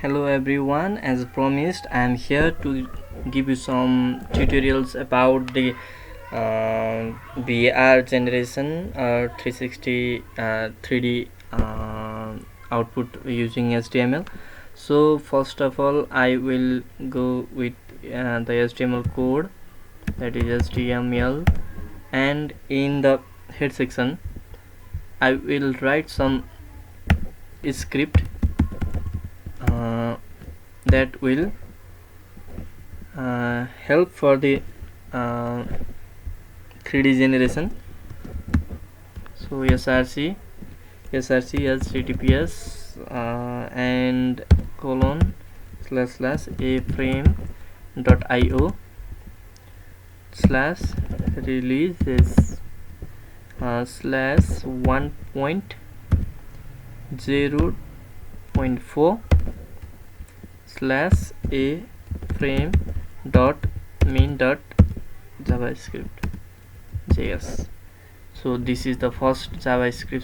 Hello everyone, as promised I am here to give you some tutorials about the VR generation or 360 3D output using HTML. So first of all I will go with the HTML code, that is HTML, and in the head section I will write some script that will help for the 3D generation. So src https and colon / a-frame.io / releases /1.0.4 / a-frame .min.javascript js. So this is the first JavaScript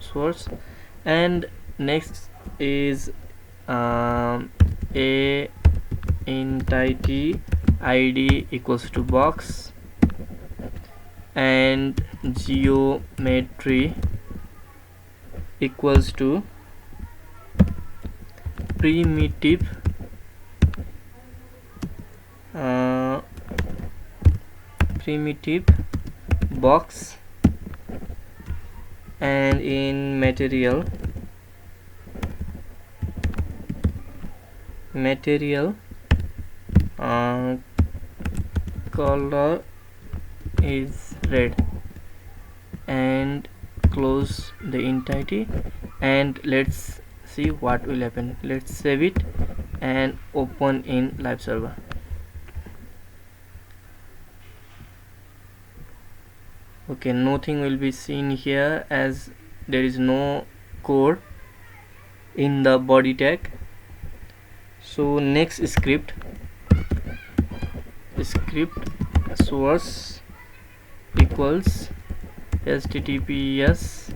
source, and next is a entity id equals to box, and geometry equals to primitive box, and in material color is red, and close the entity, and let's see what will happen. Let's save it and open in live server. Okay, nothing will be seen here as there is no code in the body tag. So next script source equals https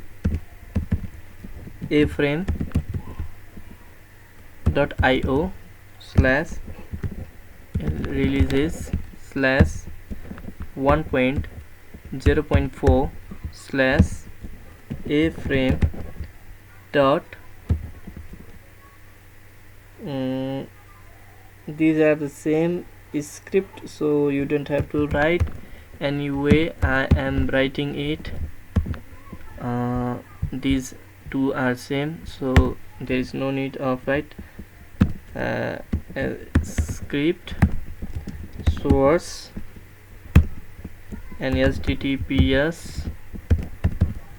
a-frame.io / releases /1.0.4 / a-frame dot these are the same script, so you don't have to write. Anyway, I am writing it. These two are same, so there is no need of write. Script source and https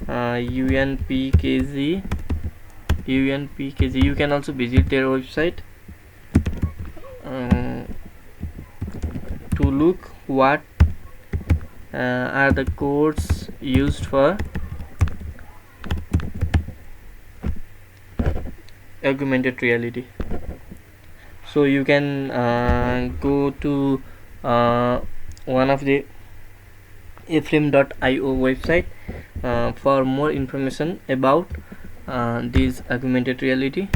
unpkg. You can also visit their website to look what are the codes used for augmented reality. So you can go to one of the a-frame.io website for more information about this augmented reality.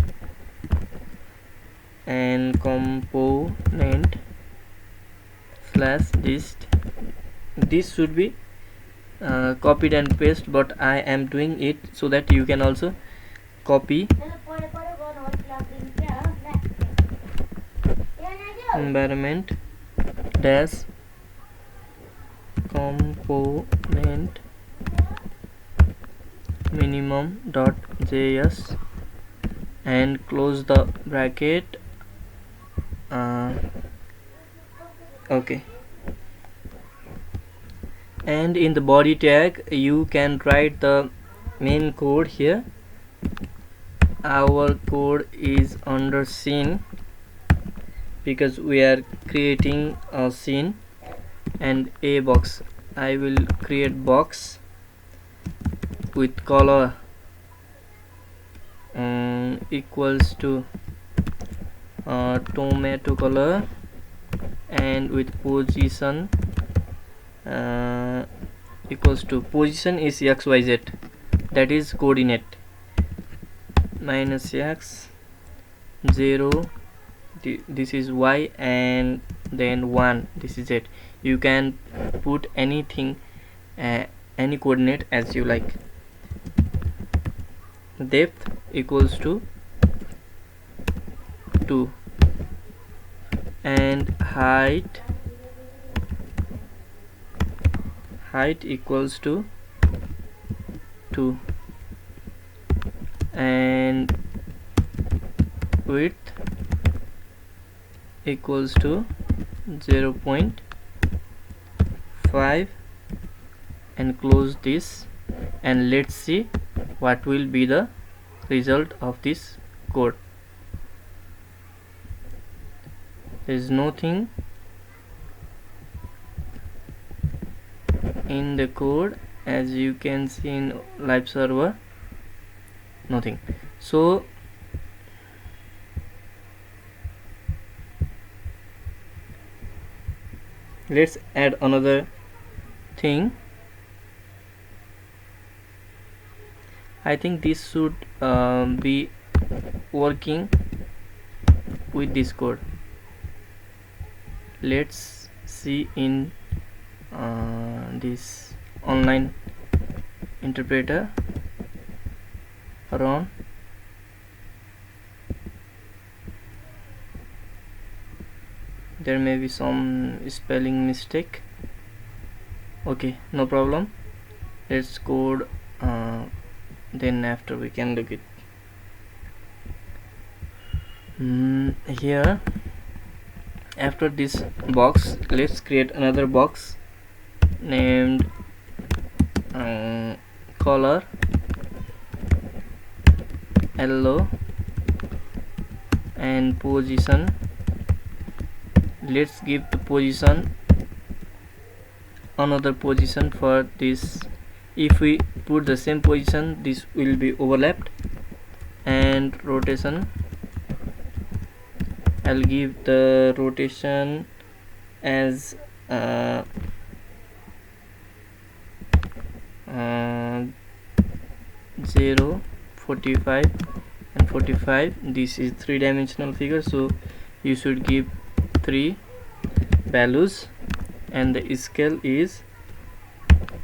And component /list, this should be copied and paste, but I am doing it so that you can also copy. Environment dash component minimum.js and close the bracket. Okay, and in the body tag you can write the main code here. Our code is under scene because we are creating a scene, and a box, I will create box with color equals to tomato color, and with position equals to position is xyz, that is coordinate -x 0, this is y, and then 1, this is z. You can put anything, any coordinate as you like. Depth equals to 2, and height equals to 2, and width equals to 0.5, and close this, and let's see what will be the result of this code. There is nothing in the code, as you can see in live server, nothing. So let's add another thing. I think this should be working with this code. Let's see in this online interpreter. Run. There may be some spelling mistake. Okay, no problem. Let's code, then after we can look it. Here, after this box, let's create another box named color yellow, and position. Let's give the position another position for this. If we put the same position, this will be overlapped. And rotation, I'll give the rotation as 0, 45 and 45. This is 3-dimensional figure, so you should give 3 values, and the scale is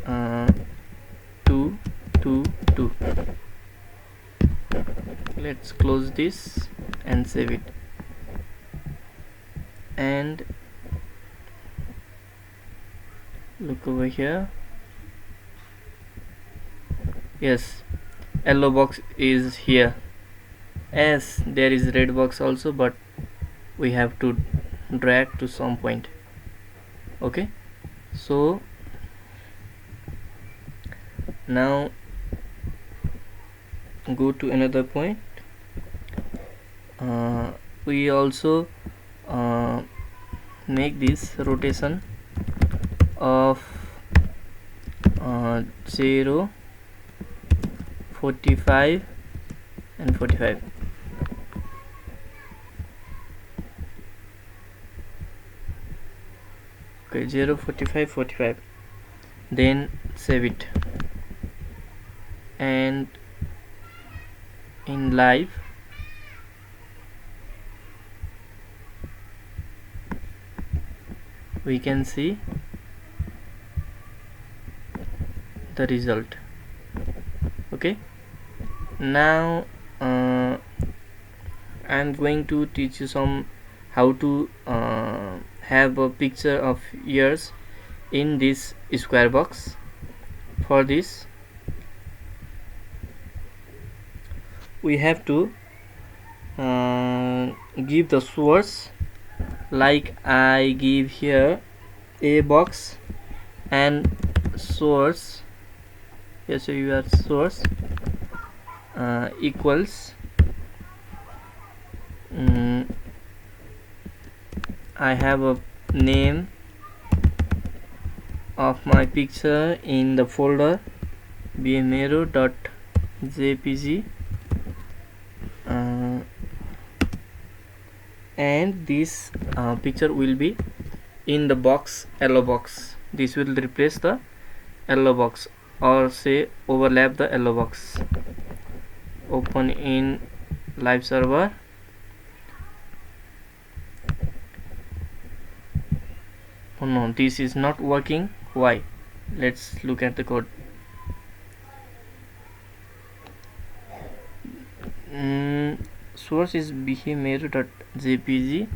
2, 2, 2. Let's close this and save it. And look over here. Yes, yellow box is here. Yes, there is red box also, but we have to drag to some point. Okay, so now go to another point. We also make this rotation of 0, 45 and 45. Okay, 0, 45, 45. Then save it, and in live we can see the result. Okay, now I'm going to teach you some how to have a picture of ears in this square box. For this, we have to give the source, like I give here a box and source. Yes, so your source equals I have a name of my picture in the folder bmero.jpg, and this picture will be in the box, yellow box. This will replace the yellow box, or say overlap the yellow box. Open in live server Oh no, this is not working. Why? Let's look at the code. Source is behavior.jpg.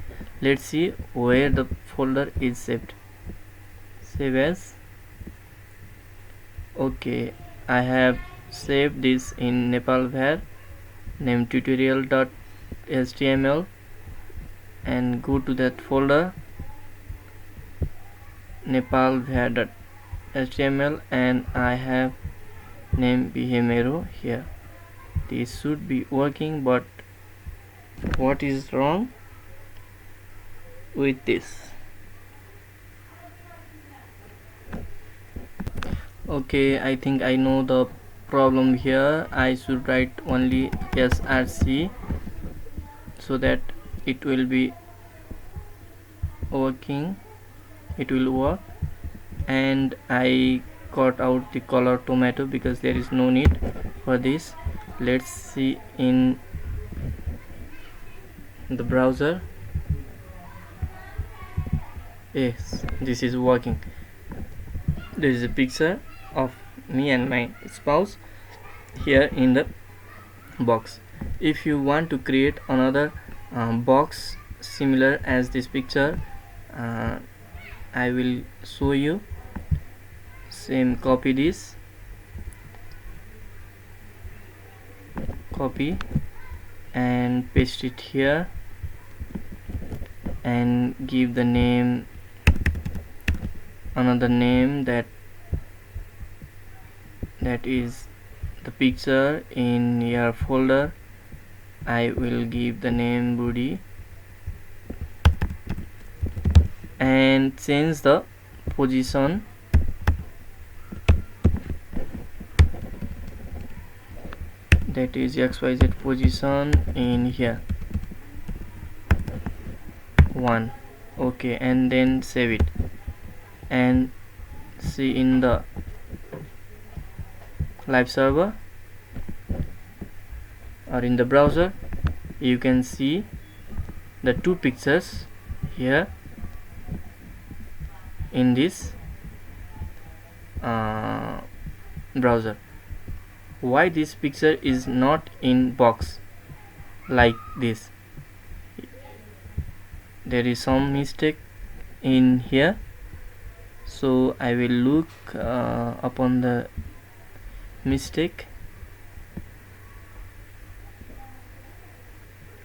Let's see where the folder is saved. Save as. Okay, I have saved this in nepalvar name tutorial.html and go to that folder nepalvar.html and I have name behavior here. This should be working, but what is wrong with this? Okay, I think I know the problem here. I should write only src so that it will be working, it will work. And I cut out the color tomato because there is no need for this. Let's see in the browser. Yes, this is working. There is a picture of me and my spouse here in the box. If you want to create another box similar as this picture, I will show you. Same, copy this, copy and paste it here and give the name, another name that is the picture in your folder. I will give the name Budi and change the position that is XYZ position in here 1. Okay, and then save it and see in the live server or in the browser. You can see the two pictures here in this browser. Why this picture is not in box like this? There is some mistake in here, so I will look upon the mistake.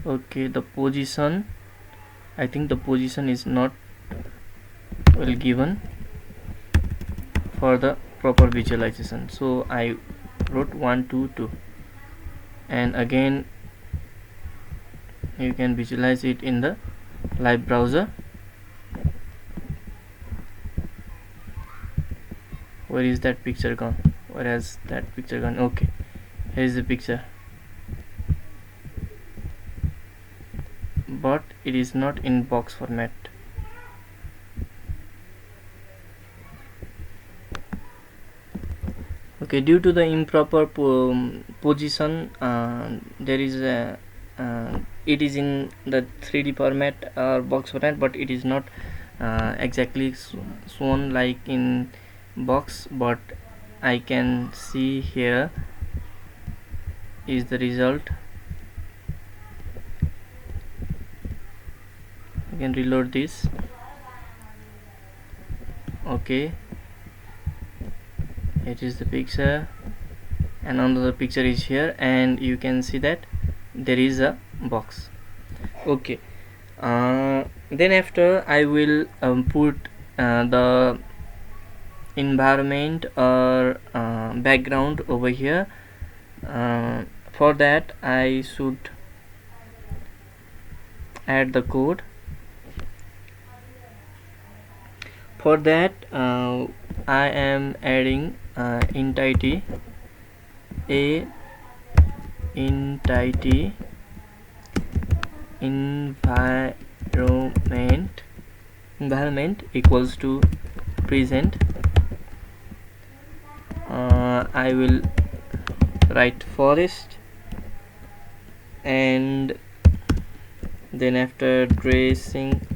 Okay, the position, I think the position is not well given for the proper visualization, so I wrote 1 2 2 and again you can visualize it in the live browser. Where is that picture gone? Where has that picture gone? Okay, here is the picture, but it is not in box format. Okay, due to the improper position, there is a it is in the 3D format or box format, but it is not exactly shown like in box. But I can see here is the result. I can reload this. Okay, it is the picture and another picture is here, and you can see that there is a box. Okay, then after I will put the environment or background over here. For that I should add the code. For that I am adding entity environment equals to present. I will write forest, and then after tracing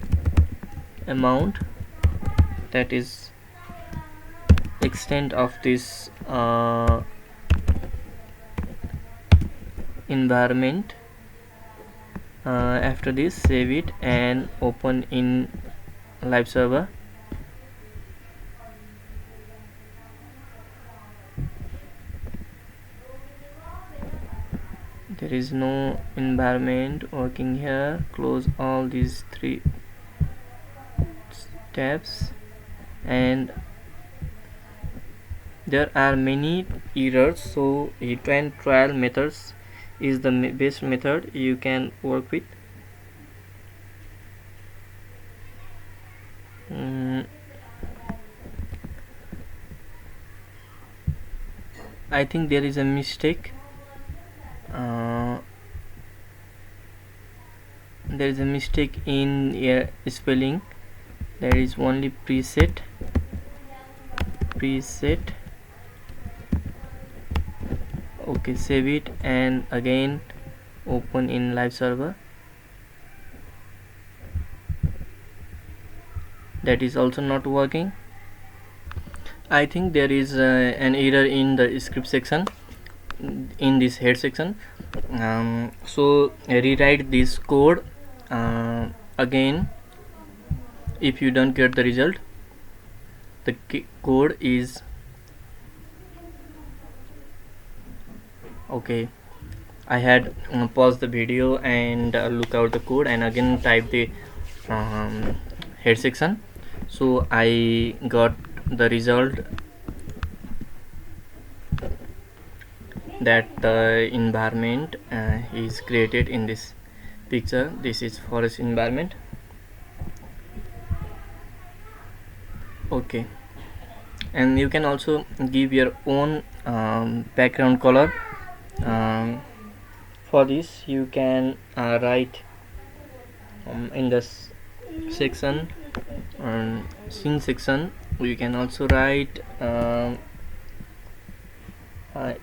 amount that is extent of this environment. After this, save it and open in live server. There is no environment working here. Close all these 3 tabs, and there are many errors, so hit and trial methods is the best method you can work with. I think there is a mistake. There is a mistake in spelling. There is only preset. Okay, save it and again open in live server. That is also not working. I think there is an error in the script section, in this head section. So rewrite this code again. If you don't get the result, the code is okay. I had paused the video and look out the code and again type the head section. So I got the result that the environment is created in this picture. This is forest environment. Okay, and you can also give your own background color. For this you can write in this section, scene section, you can also write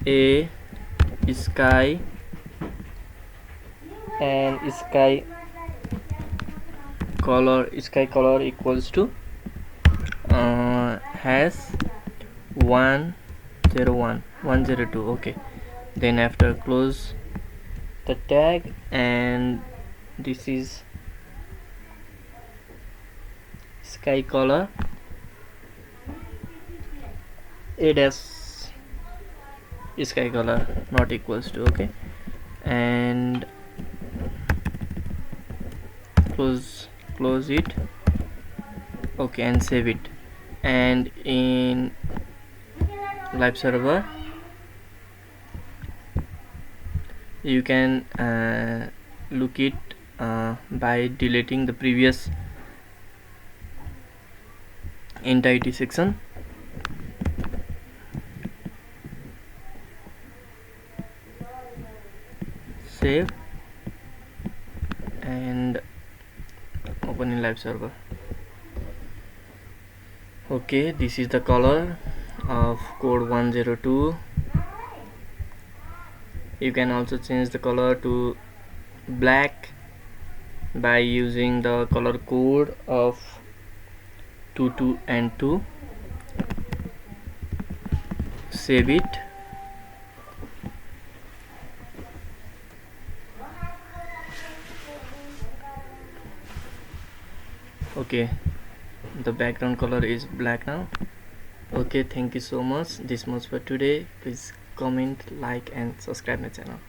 a sky and sky color equals to has 101 102. Okay, then after close the tag, and this is sky color it has sky color not equals to. Okay, and close it. Okay, and save it, and in live server you can look it by deleting the previous entity section. Save and open in live server. Okay, this is the color of code 102. You can also change the color to black by using the color code of 22 and 2. Save it. Okay, the background color is black now. Okay, thank you so much. This much for today. Please comment, like and subscribe my channel.